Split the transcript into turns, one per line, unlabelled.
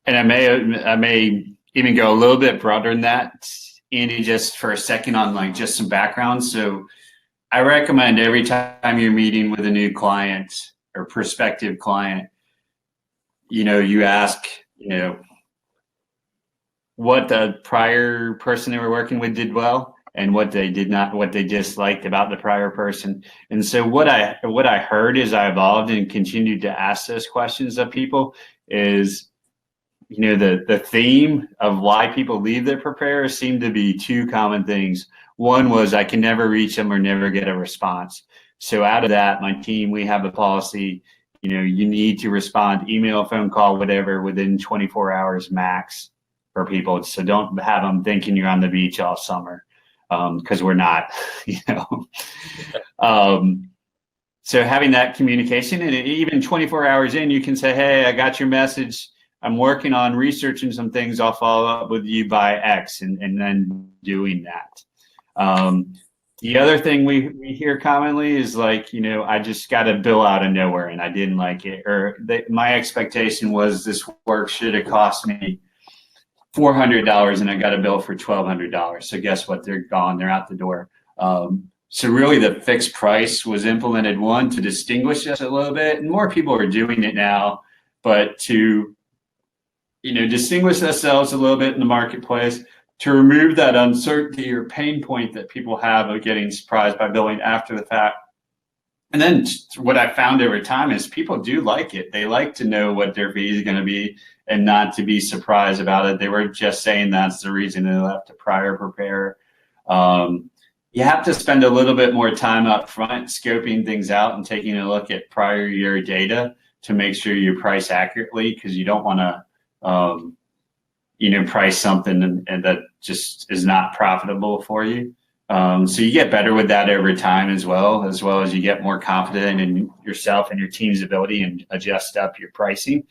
And I may even go a little bit broader than that, Andy, just for a second on like just some background. So I recommend every time you're meeting with a new client or prospective client, you ask, what the prior person they were working with did well and what they did not, what they disliked about the prior person. And so what I heard as I evolved and continued to ask those questions of people is, the theme of why people leave their preparers seemed to be two common things. One was I can never reach them or never get a response. So out of that, my team, we have a policy, you need to respond, email, phone call, whatever, within 24 hours max for people. So don't have them thinking you're on the beach all summer, because we're not, you know. So having that communication, and even 24 hours in, you can say, hey, I got your message. I'm working on researching some things. I'll follow up with you by X, and then doing that. The other thing we hear commonly is like, I just got a bill out of nowhere and I didn't like it. Or my expectation was this work should have cost me $400 and I got a bill for $1,200. So guess what? They're gone. They're out the door. So really the fixed price was implemented, one, to distinguish us a little bit, and more people are doing it now, but to distinguish ourselves a little bit in the marketplace, to remove that uncertainty or pain point that people have of getting surprised by billing after the fact. And then what I found over time is people do like it. They like to know what their fee is going to be and not to be surprised about it. They were just saying that's the reason they left a prior preparer. You have to spend a little bit more time up front scoping things out and taking a look at prior year data to make sure you price accurately, because you don't want to price something and that just is not profitable for you. So you get better with that over time as well as you get more confident in yourself and your team's ability and adjust up your pricing.